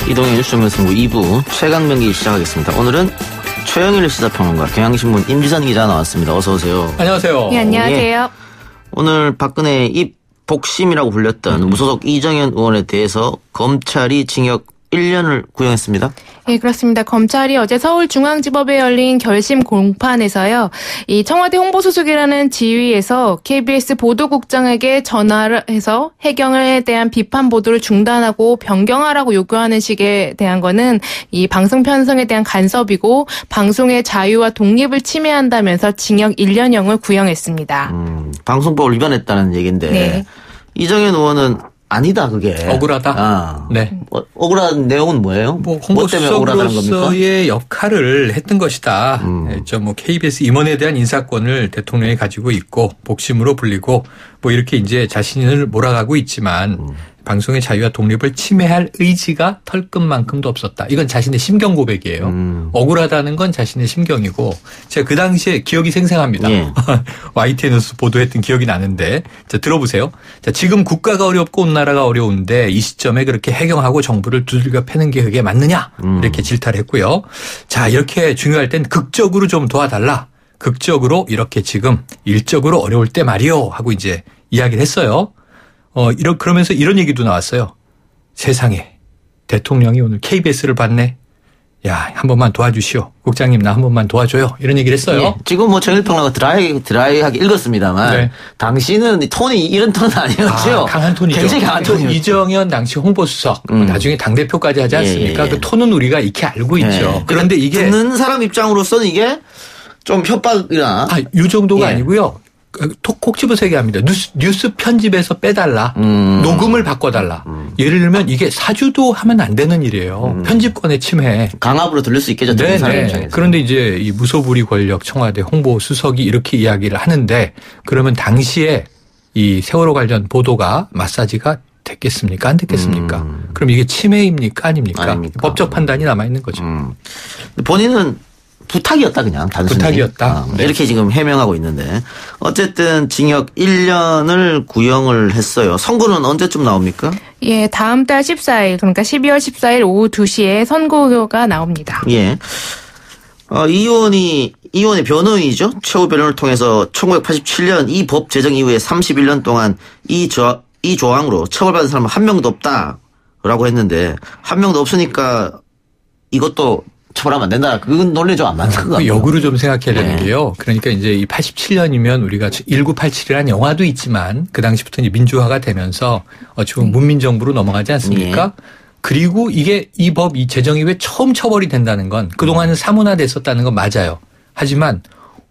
이동의 뉴스정면승부 2부 최강명기 시작하겠습니다. 오늘은 최영일 시사평론가, 경향신문 임지선 기자 나왔습니다. 어서 오세요. 안녕하세요. 네, 안녕하세요. 예. 오늘 박근혜 입 복심이라고 불렸던 무소속 이정현 의원에 대해서 검찰이 징역 1년을 구형했습니다. 네, 그렇습니다. 검찰이 어제 서울중앙지법에 열린 결심 공판에서요. 이 청와대 홍보수석이라는 지위에서 KBS 보도국장에게 전화를 해서 해경에 대한 비판 보도를 중단하고 변경하라고 요구하는 식에 대한 거는 이 방송 편성에 대한 간섭이고 방송의 자유와 독립을 침해한다면서 징역 1년형을 구형했습니다. 방송법을 위반했다는 얘기인데 네. 이정현 의원은 아니다, 그게. 억울하다. 네. 억울한 내용은 뭐예요? 뭐 홍보수석으로서의 역할을 했던 것이다. KBS 임원에 대한 인사권을 대통령이 가지고 있고 복심으로 불리고 뭐 이렇게 이제 자신을 몰아가고 있지만 방송의 자유와 독립을 침해할 의지가 털끝만큼도 없었다. 이건 자신의 심경 고백이에요. 억울하다는 건 자신의 심경이고 제가 그 당시에 기억이 생생합니다. 예. YTN 뉴스 보도했던 기억이 나는데 자, 들어보세요. 자, 지금 국가가 어렵고 온 나라가 어려운데 이 시점에 그렇게 해경하고 정부를 두들겨 패는 게 그게 맞느냐 이렇게 질타를 했고요. 자, 이렇게 중요할 땐 극적으로 좀 도와달라. 극적으로 이렇게 지금 일적으로 어려울 때 말이요 하고 이제 이야기를 했어요. 그러면서 이런 얘기도 나왔어요. 세상에 대통령이 오늘 KBS를 봤네. 야, 한 번만 도와주시오. 국장님 나 한 번만 도와줘요. 이런 얘기를 했어요. 예, 지금 뭐 정일평론가 드라이하게 읽었습니다만 네. 당시는 톤이 이런 톤은 아니었죠. 강한 톤이죠. 굉장히 강한 톤이었죠. 이정현 당시 홍보수석 나중에 당대표까지 하지 않습니까? 예. 그 톤은 우리가 익히 알고 있죠. 예. 그런데 이게 듣는 사람 입장으로서는 이게 좀 협박이나 이 정도가 예. 아니고요. 콕 집어서 얘기합니다. 뉴스 편집에서 빼달라. 녹음을 바꿔달라. 예를 들면 이게 사주도 하면 안 되는 일이에요. 편집권의 침해. 강압으로 들릴 수 있겠죠. 듣는 사람 입장에서. 그런데 이제 이 무소불위 권력 청와대 홍보수석이 이렇게 이야기를 하는데 그러면 당시에 이 세월호 관련 보도가 마사지가 됐겠습니까? 안 됐겠습니까? 그럼 이게 침해입니까? 아닙니까? 법적 판단이 남아있는 거죠. 본인은 부탁이었다, 그냥 단순히. 부탁이었다. 네. 이렇게 지금 해명하고 있는데 어쨌든 징역 1년을 구형을 했어요. 선고는 언제쯤 나옵니까? 예, 다음 달 14일, 그러니까 12월 14일 오후 2시에 선고가 나옵니다. 예. 이 의원의 변호인이죠. 최후 변호를 통해서 1987년 이 법 제정 이후에 31년 동안 이 조항으로 처벌받은 사람은 한 명도 없다라고 했는데 한 명도 없으니까 이것도 처벌하면 안 된다. 그건 논리 좀 안 맞는 것 같아요. 역으로 좀 생각해야 되는 게요. 그러니까 이제 이 87년이면 우리가 1987이라는 영화도 있지만 그 당시부터 이제 민주화가 되면서 지금 문민정부로 넘어가지 않습니까? 예. 그리고 이게 이 법 이 제정 이후에 처음 처벌이 된다는 건 그동안은 사문화됐었다는 건 맞아요. 하지만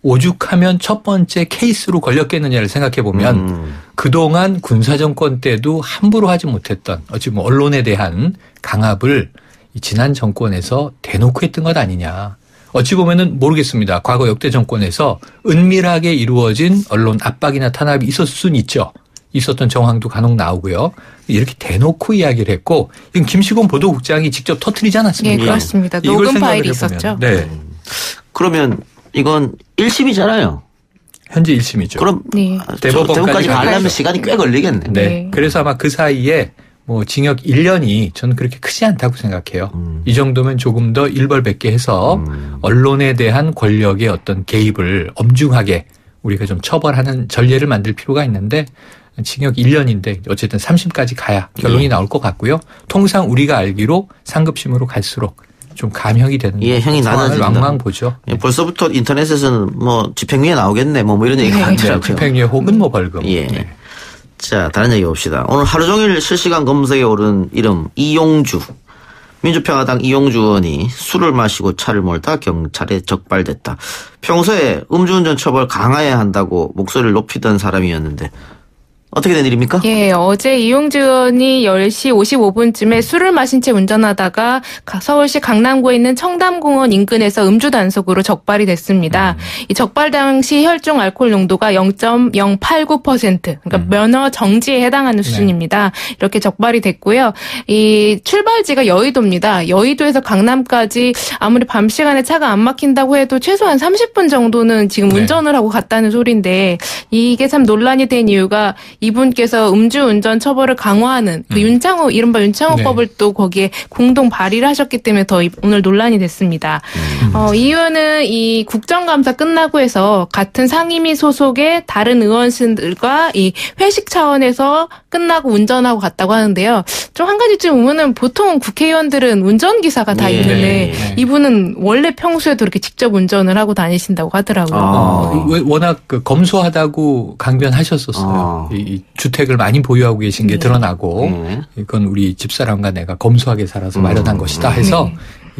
오죽하면 첫 번째 케이스로 걸렸겠느냐를 생각해 보면 그동안 군사정권 때도 함부로 하지 못했던 지금 언론에 대한 강압을 이 지난 정권에서 대놓고 했던 것 아니냐. 어찌 보면은 모르겠습니다. 과거 역대 정권에서 은밀하게 이루어진 언론 압박이나 탄압이 있었을 수는 있죠. 있었던 정황도 간혹 나오고요. 이렇게 대놓고 이야기를 했고 이건 김시곤 보도국장이 직접 터뜨리지 않았습니까? 네, 그렇습니다. 녹음 파일이 있었죠. 네. 그러면 이건 1심이잖아요. 현재 1심이죠. 그럼 네. 대법원까지 가려면 시간이 꽤 걸리겠네. 네. 그래서 아마 그 사이에 뭐 징역 1년이 저는 그렇게 크지 않다고 생각해요. 이 정도면 조금 더 일벌백계 해서 언론에 대한 권력의 어떤 개입을 엄중하게 우리가 좀 처벌하는 전례를 만들 필요가 있는데 징역 1년인데 어쨌든 3심까지 가야 결론이 나올 것 같고요. 통상 우리가 알기로 상급심으로 갈수록 좀 감형이 되는 형이 상황을 나눠진다. 왕왕 보죠. 예, 벌써부터 인터넷에서는 뭐 집행유예 나오겠네 뭐 이런 얘기가 많더라고요. 집행유예 혹은 뭐 벌금. 예. 네. 자, 다른 얘기 봅시다. 오늘 하루 종일 실시간 검색에 오른 이름 이용주. 민주평화당 이용주 의원이 술을 마시고 차를 몰다 경찰에 적발됐다. 평소에 음주운전 처벌 강화해야 한다고 목소리를 높이던 사람이었는데 어떻게 된 일입니까? 예, 어제 이용주 의원이 10시 55분쯤에 술을 마신 채 운전하다가 서울시 강남구에 있는 청담공원 인근에서 음주 단속으로 적발이 됐습니다. 이 적발 당시 혈중 알코올 농도가 0.089%, 그러니까 면허 정지에 해당하는 수준입니다. 이렇게 적발이 됐고요. 이 출발지가 여의도입니다. 여의도에서 강남까지 아무리 밤 시간에 차가 안 막힌다고 해도 최소한 30분 정도는 지금 운전을 하고 갔다는 소리인데 이게 참 논란이 된 이유가 이분께서 음주운전 처벌을 강화하는 그 윤창호 이른바 윤창호법을 또 거기에 공동 발의를 하셨기 때문에 더 오늘 논란이 됐습니다. 이 의원은 이 국정감사 끝나고 해서 같은 상임위 소속의 다른 의원실들과 이 회식 차원에서 끝나고 운전하고 갔다고 하는데요. 좀 한 가지쯤 보면은 보통 국회의원들은 운전기사가 다 있는데 이분은 원래 평소에도 이렇게 직접 운전을 하고 다니신다고 하더라고요. 워낙 검소하다고 강변하셨었어요. 이 주택을 많이 보유하고 계신 게 드러나고 이건 우리 집사람과 내가 검소하게 살아서 마련한 것이다 해서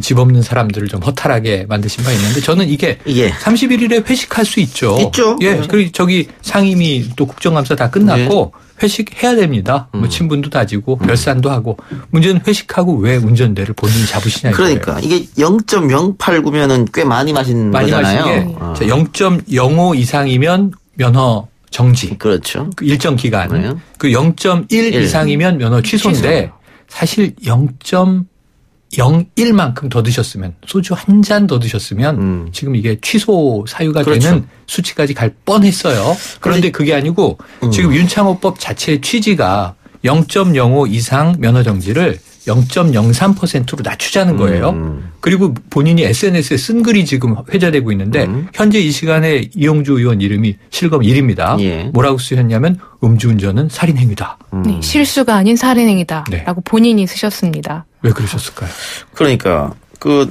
집 없는 사람들을 좀 허탈하게 만드신 바 있는데 저는 이게 31일에 회식할 수 있죠. 있죠. 예. 그리고 저기 상임위 또 국정감사 다 끝났고 회식해야 됩니다. 뭐 친분도 다지고 별산도 하고 문제는 회식하고 왜 운전대를 본인이 잡으시냐 이거예요. 그러니까 이게 0.089면은 꽤 많이 마신 거잖아요. 마신 게 0.05 이상이면 면허 정지. 그렇죠. 그 일정 기간. 그 0.1 이상이면 면허 취소인데 사실 0.01만큼 더 드셨으면 소주 한 잔 더 드셨으면 지금 이게 취소 사유가 되는 수치까지 갈 뻔했어요. 그런데 그게 아니고 지금 윤창호법 자체의 취지가 0.05 이상 면허 정지를 0.03%로 낮추자는 거예요. 그리고 본인이 SNS에 쓴 글이 지금 회자되고 있는데 현재 이 시간에 이용주 의원 이름이 실검 1위입니다. 뭐라고 쓰셨냐면 음주운전은 살인행위다. 네, 실수가 아닌 살인행위다라고 본인이 쓰셨습니다. 왜 그러셨을까요? 그러니까 그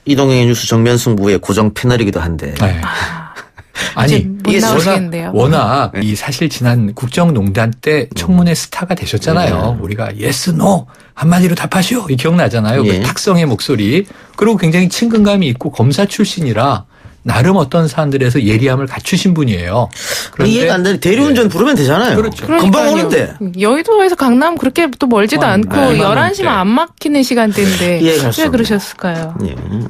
이동영의 뉴스 정면승부의 고정 패널이기도 한데. 아니 이게 워낙 이 사실 지난 국정농단 때 청문회 스타가 되셨잖아요. 우리가 예스 노 한마디로 답하시오 이 기억나잖아요. 그 탁성의 목소리. 그리고 굉장히 친근감이 있고 검사 출신이라 나름 어떤 사안들에서 예리함을 갖추신 분이에요. 그런데 이해가 안 되는 대리운전 부르면 되잖아요. 그렇죠. 금방 오는데. 여의도에서 강남 그렇게 또 멀지도 않고 11시만 안 막히는 시간대인데 왜 그러셨을까요?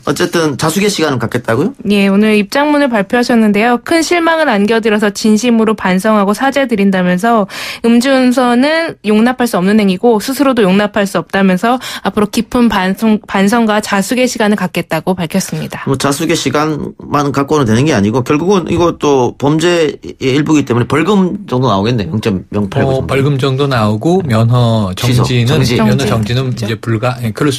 어쨌든 자숙의 시간을 갖겠다고요? 예, 오늘 입장문을 발표하셨는데요. 큰 실망을 안겨드려서 진심으로 반성하고 사죄드린다면서 음주운전은 용납할 수 없는 행위고 스스로도 용납할 수 없다면서 앞으로 깊은 반성과 자숙의 시간을 갖겠다고 밝혔습니다. 뭐 자숙의 시간만 갖고는 되는 게 아니고 결국은 이것도 범죄의 일부이기 때문에 벌금 정도 나오겠네요. 0.089. 벌금 정도 나오고 면허 정지는 면허 정지는 이제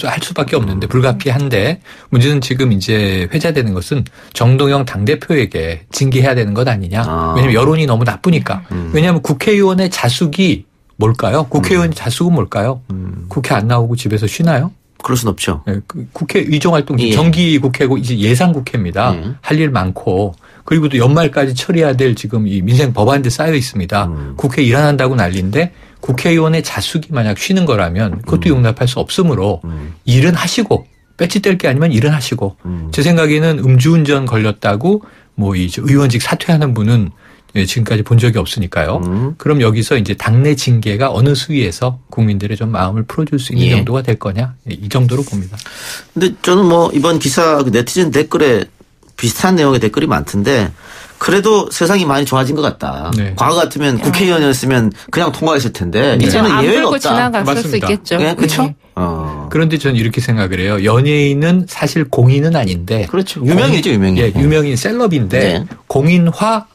할 수밖에 없는데 불가피한데 문제는 지금 이제 회자되는 것은 정동영 당대표에게 징계해야 되는 것 아니냐. 왜냐하면 여론이 너무 나쁘니까. 왜냐하면 국회의원의 자숙이 뭘까요? 국회의원 자숙은 뭘까요? 국회 안 나오고 집에서 쉬나요? 그럴 순 없죠. 네, 국회 의정활동 정기 국회고 이제 예산 국회입니다. 할 일 많고 그리고 또 연말까지 처리해야 될 지금 이 민생 법안들 쌓여 있습니다. 국회 일 안 한다고 난리인데 국회의원의 자숙이 만약 쉬는 거라면 그것도 용납할 수 없으므로 일은 하시고 배치 뗄 게 아니면 일은 하시고 제 생각에는 음주운전 걸렸다고 뭐 이 의원직 사퇴하는 분은 지금까지 본 적이 없으니까요. 그럼 여기서 이제 당내 징계가 어느 수위에서 국민들의 좀 마음을 풀어줄 수 있는 정도가 될 거냐 이 정도로 봅니다. 근데 저는 뭐 이번 기사 네티즌 댓글에 비슷한 내용의 댓글이 많던데 그래도 세상이 많이 좋아진 것 같다. 과거 같으면 국회의원이었으면 그냥 통과했을 텐데 이제는 예외가 없다. 지나갔을 수 있겠죠. 그렇죠. 그런데 저는 이렇게 생각을 해요. 연예인은 사실 공인은 아닌데. 그렇죠. 유명이죠, 유명인. 유명인 셀럽인데 공인화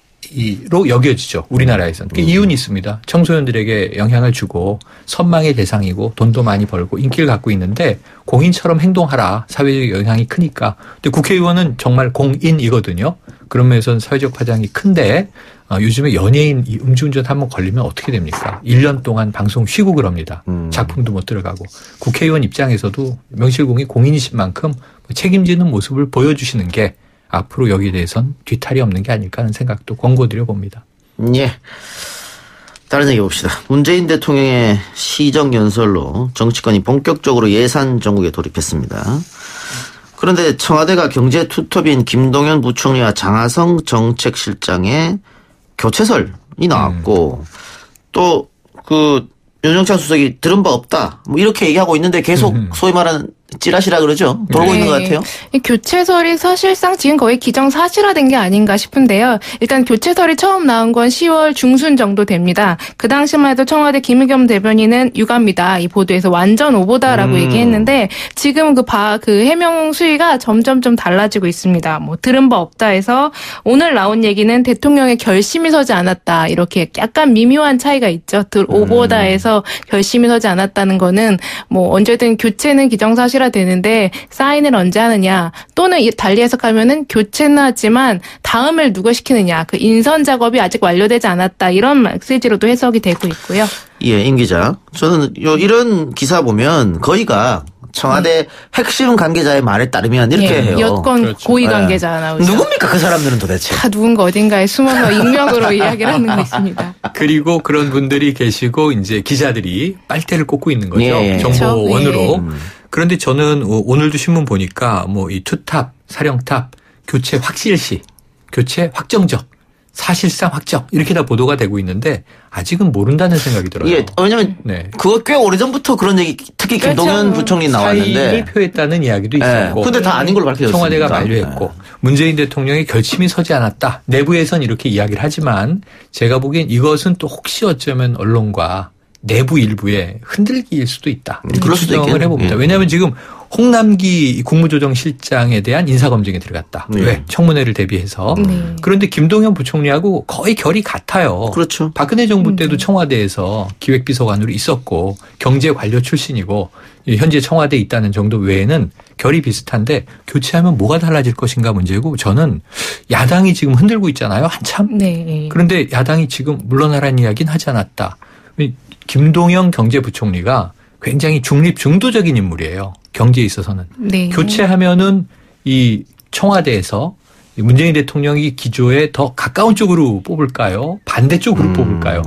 로 여겨지죠. 우리나라에서는. 이윤이 있습니다. 청소년들에게 영향을 주고 선망의 대상이고 돈도 많이 벌고 인기를 갖고 있는데 공인처럼 행동하라. 사회적 영향이 크니까. 근데 국회의원은 정말 공인이거든요. 그런 면에서는 사회적 파장이 큰데 요즘에 연예인 이 음주운전 한번 걸리면 어떻게 됩니까? 1년 동안 방송 쉬고 그럽니다. 작품도 못 들어가고. 국회의원 입장에서도 명실공히 공인이신 만큼 책임지는 모습을 보여주시는 게 앞으로 여기에 대해서는 뒤탈이 없는 게 아닐까 하는 생각도 권고드려 봅니다. 예. 다른 얘기 봅시다. 문재인 대통령의 시정연설로 정치권이 본격적으로 예산 정국에 돌입했습니다. 그런데 청와대가 경제 투톱인 김동연 부총리와 장하성 정책실장의 교체설이 나왔고 또 그 윤영찬 수석이 들은 바 없다. 뭐 이렇게 얘기하고 있는데 계속 소위 말하는 찌라시라 그러죠. 돌고 있는 것 같아요. 이 교체설이 사실상 지금 거의 기정사실화된 게 아닌가 싶은데요. 일단 교체설이 처음 나온 건 10월 중순 정도 됩니다. 그 당시만 해도 청와대 김의겸 대변인은 유감이다. 이 보도에서 완전 오보다라고 얘기했는데 지금 그 해명 수위가 점점 좀 달라지고 있습니다. 뭐 들은 바 없다 해서 오늘 나온 얘기는 대통령의 결심이 서지 않았다. 이렇게 약간 미묘한 차이가 있죠. 오보다 해서 결심이 서지 않았다는 거는 뭐 언제든 교체는 기정사실화 되는데 사인을 언제 하느냐 또는 달리 해석하면은 교체는 하지만 다음을 누가 시키느냐 그 인선 작업이 아직 완료되지 않았다 이런 메시지로도 해석이 되고 있고요. 예, 임 기자. 저는 이런 기사 보면 거의가 청와대 핵심 관계자의 말에 따르면 이렇게 해요. 여권 그렇죠. 고위 관계자 나오죠. 누굽니까 그 사람들은 도대체? 다 누군가 어딘가에 숨어서 익명으로 이야기를 하는 거 있습니다. 그리고 그런 분들이 계시고 이제 기자들이 빨대를 꽂고 있는 거죠. 예. 정보원으로. 그렇죠. 그런데 저는 오늘도 신문 보니까 뭐 이 투탑, 사령탑, 교체 확실시, 교체 확정적, 사실상 확정 이렇게 다 보도가 되고 있는데 아직은 모른다는 생각이 들어요. 예, 왜냐면 그거 꽤 오래전부터 그런 얘기 특히 김동연 부총리 나왔는데 사의를 표했다는 이야기도 있었고. 근데 다 아닌 걸로 밝혀졌습니다. 청와대가 만류했고 문재인 대통령의 결심이 서지 않았다. 내부에선 이렇게 이야기를 하지만 제가 보기엔 이것은 또 혹시 어쩌면 언론과 내부 일부의 흔들기일 수도 있다. 그럴 수도 추정을 해봅니다. 왜냐하면 지금 홍남기 국무조정실장에 대한 인사검증에 들어갔다. 왜? 청문회를 대비해서. 그런데 김동연 부총리하고 거의 결이 같아요. 그렇죠. 박근혜 정부 때도 청와대에서 기획비서관으로 있었고 경제관료 출신이고 현재 청와대에 있다는 정도 외에는 결이 비슷한데 교체하면 뭐가 달라질 것인가 문제고 저는 야당이 지금 흔들고 있잖아요. 한참. 네. 그런데 야당이 지금 물러나라는 이야기는 하지 않았다. 김동연 경제부총리가 굉장히 중립 중도적인 인물이에요. 경제에 있어서는. 네. 교체하면은 이 청와대에서 문재인 대통령이 기조에 더 가까운 쪽으로 뽑을까요? 반대쪽으로 뽑을까요?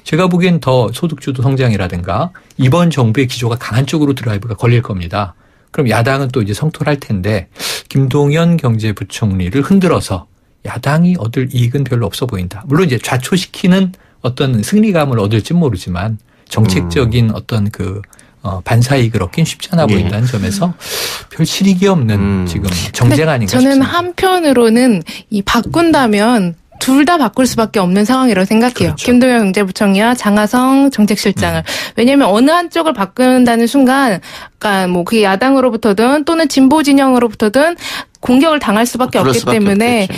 제가 보기엔 더 소득주도 성장이라든가 이번 정부의 기조가 강한 쪽으로 드라이브가 걸릴 겁니다. 그럼 야당은 또 이제 성토할 텐데 김동연 경제부총리를 흔들어서 야당이 얻을 이익은 별로 없어 보인다. 물론 이제 좌초시키는 어떤 승리감을 얻을지 모르지만 정책적인 어떤 반사이익을 얻긴 쉽지 않아 보인다는 점에서 별 실익이 없는 지금 정쟁 아닌가 저는 싶습니다. 한편으로는 이 바꾼다면 둘 다 바꿀 수밖에 없는 상황이라고 생각해요. 그렇죠. 김동연 경제부총리와 장하성 정책실장을. 왜냐하면 어느 한쪽을 바꾼다는 순간, 그러니까 뭐 그게 야당으로부터든 또는 진보 진영으로부터든 공격을 당할 수밖에 없기 때문에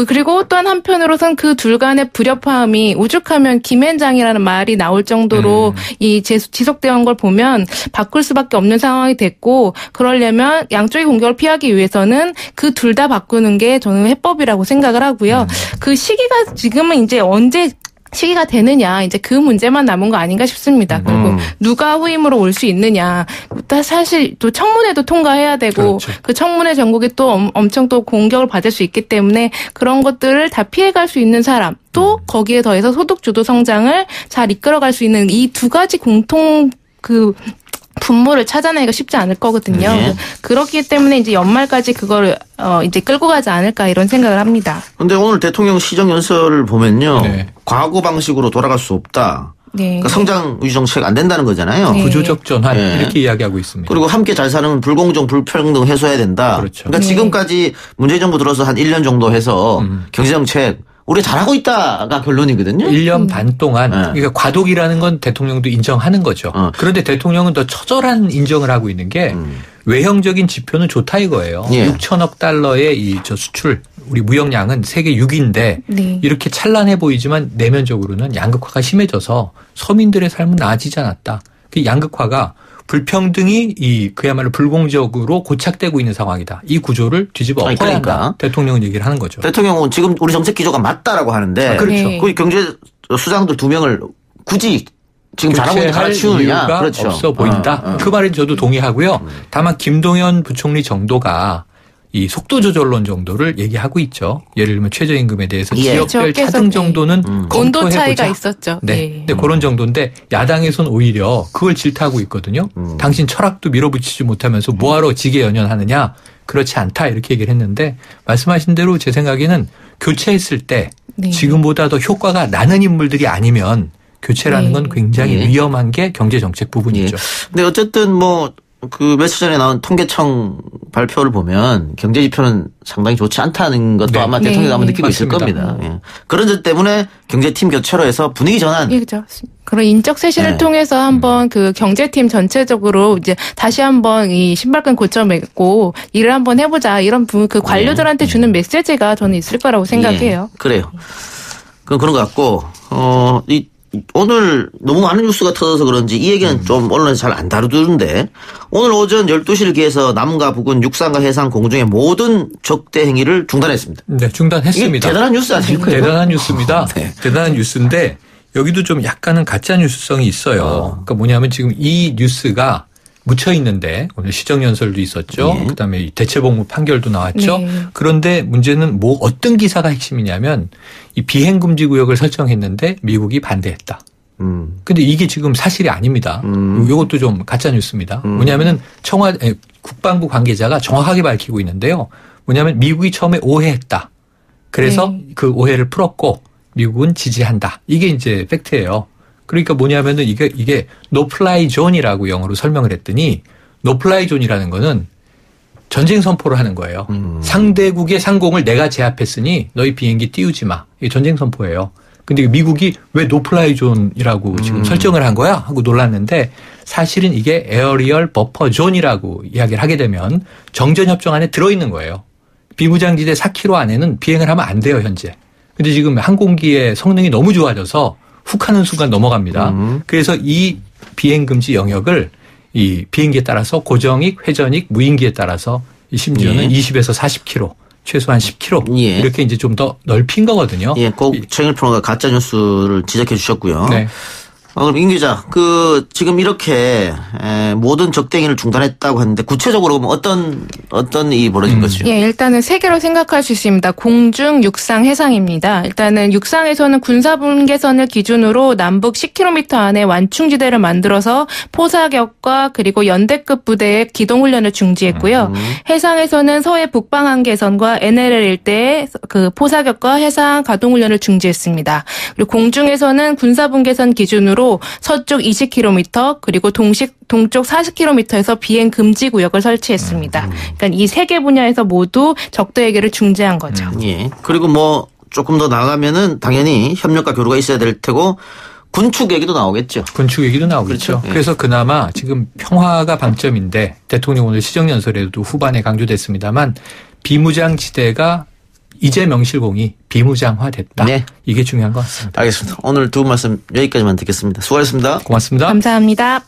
그리고 또한 한편으로선 그 둘 간의 불협화음이 오죽하면 김앤장이라는 말이 나올 정도로 이 지속되어 온 걸 보면 바꿀 수밖에 없는 상황이 됐고 그러려면 양쪽의 공격을 피하기 위해서는 그 둘 다 바꾸는 게 저는 해법이라고 생각을 하고요. 그 시기가 지금은 이제 언제 시기가 되느냐 이제 그 문제만 남은 거 아닌가 싶습니다. 그리고 누가 후임으로 올 수 있느냐 사실 또 청문회도 통과해야 되고 그렇죠. 그 청문회 전국이 또 엄청 또 공격을 받을 수 있기 때문에 그런 것들을 다 피해갈 수 있는 사람 또 거기에 더해서 소득주도 성장을 잘 이끌어갈 수 있는 이 두 가지 공통 분모를 찾아내기가 쉽지 않을 거거든요. 그렇기 때문에 이제 연말까지 그거를 이제 끌고 가지 않을까 이런 생각을 합니다. 그런데 오늘 대통령 시정연설을 보면요. 과거 방식으로 돌아갈 수 없다. 그러니까 성장 위주 정책 안 된다는 거잖아요. 구조적 전환 이렇게 이야기하고 있습니다. 그리고 함께 잘 사는 불공정 불평등 해소해야 된다. 그렇죠. 그러니까 지금까지 문재인 정부 들어서 한 1년 정도 해서 경제정책 우리 잘하고 있다가 결론이거든요. 1년 반 동안 그러니까 과도기라는 건 대통령도 인정하는 거죠. 그런데 대통령은 더 처절한 인정을 하고 있는 게 외형적인 지표는 좋다 이거예요. 6천억 달러의 이 수출 우리 무역량은 세계 6위인데 이렇게 찬란해 보이지만 내면적으로는 양극화가 심해져서 서민들의 삶은 나아지지 않았다. 그 양극화가 불평등이 그야말로 불공정으로 고착되고 있는 상황이다. 이 구조를 뒤집어 엎어야 한다. 대통령은 얘기를 하는 거죠. 대통령은 지금 우리 정책 기조가 맞다라고 하는데 그렇죠. 그 경제 수장들 2명을 굳이 지금 잘하고 있는 갈아치우느냐. 그렇죠. 없어 보인다. 그 말에 저도 동의하고요. 다만 김동연 부총리 정도가 이 속도 조절론 정도를 얘기하고 있죠. 예를 들면 최저임금에 대해서 지역별 차등 정도는 온도 차이가 있었죠. 근데 그런 정도인데 야당에서는 오히려 그걸 질타하고 있거든요. 당신 철학도 밀어붙이지 못하면서 뭐하러 지게 연연하느냐. 그렇지 않다 이렇게 얘기를 했는데 말씀하신 대로 제 생각에는 교체했을 때 지금보다 더 효과가 나는 인물들이 아니면 교체라는 건 굉장히 위험한 게 경제정책 부분이죠. 근데 어쨌든 그 며칠 전에 나온 통계청 발표를 보면 경제 지표는 상당히 좋지 않다는 것도 네. 아마 대통령이 아마 느끼고 맞습니다. 있을 겁니다. 예. 그런 점 때문에 경제팀 교체로 해서 분위기 전환. 예, 그죠. 그런 인적 쇄신을 네. 통해서 한번 그 경제팀 전체적으로 이제 다시 한번 이 신발끈 고쳐맺고 일을 한번 해보자 이런 그 관료들한테 주는 메시지가 저는 있을 거라고 생각해요. 예, 그래요. 그런 것 같고 오늘 너무 많은 뉴스가 터져서 그런지 이 얘기는 좀 언론에서 잘 안 다루던데 오늘 오전 12시를 기해서 남과 북은 육상과 해상 공중의 모든 적대 행위를 중단했습니다. 네, 이게 중단했습니다. 대단한 뉴스 아닙니까? 대단한 뉴스입니다. 네. 대단한 뉴스인데 여기도 좀 약간은 가짜 뉴스성이 있어요. 그러니까 뭐냐면 지금 이 뉴스가 묻혀 있는데 오늘 시정연설도 있었죠. 예. 그다음에 이 대체복무 판결도 나왔죠. 네. 그런데 문제는 뭐 어떤 기사가 핵심이냐면 이 비행금지 구역을 설정했는데 미국이 반대했다. 근데 이게 지금 사실이 아닙니다. 이것도 좀 가짜 뉴스입니다. 뭐냐면은 국방부 관계자가 정확하게 밝히고 있는데요. 뭐냐면 미국이 처음에 오해했다. 그래서 그 오해를 풀었고 미국은 지지한다. 이게 이제 팩트예요. 그러니까 뭐냐면은 이게 노플라이 존이라고 영어로 설명을 했더니 노플라이 존이라는 거는 전쟁 선포를 하는 거예요. 상대국의 상공을 내가 제압했으니 너희 비행기 띄우지 마. 이게 전쟁 선포예요. 근데 미국이 왜 노플라이 존이라고 지금 설정을 한 거야? 하고 놀랐는데 사실은 이게 에어리얼 버퍼 존이라고 이야기를 하게 되면 정전협정 안에 들어있는 거예요. 비무장지대 4km 안에는 비행을 하면 안 돼요, 현재. 근데 지금 항공기의 성능이 너무 좋아져서 훅 하는 순간 넘어갑니다. 그래서 이 비행금지 영역을 이 비행기에 따라서 고정익, 회전익, 무인기에 따라서 심지어는 20에서 40km, 최소한 10km 예. 이렇게 이제 좀 더 넓힌 거거든요. 예, 꼭 최영일 평론가 가짜 뉴스를 지적해 주셨고요. 네. 그럼 임 기자, 지금 이렇게 모든 적대행위를 중단했다고 하는데 구체적으로 보면 어떤 일이 벌어진 거죠? 예, 일단은 세 개로 생각할 수 있습니다. 공중, 육상, 해상입니다. 일단은 육상에서는 군사분계선을 기준으로 남북 10km 안에 완충지대를 만들어서 포사격과 그리고 연대급 부대의 기동훈련을 중지했고요. 해상에서는 서해 북방한계선과 NLL 일대의 그 포사격과 해상 가동훈련을 중지했습니다. 그리고 공중에서는 군사분계선 기준으로 서쪽 20km 그리고 동쪽 40km에서 비행 금지 구역을 설치했습니다. 그러니까 이 세 개 분야에서 모두 적대에게를 중지한 거죠. 예. 그리고 뭐 조금 더 나가면은 당연히 협력과 교류가 있어야 될 테고 군축 얘기도 나오겠죠. 군축 얘기도 나오겠죠. 그렇죠. 예. 그래서 그나마 지금 평화가 방점인데 대통령 오늘 시정연설에도 후반에 강조됐습니다만 비무장지대가 이제 명실공히 비무장화됐다. 네. 이게 중요한 것 같습니다. 알겠습니다. 오늘 두 분 말씀 여기까지만 듣겠습니다. 수고하셨습니다. 고맙습니다. 감사합니다.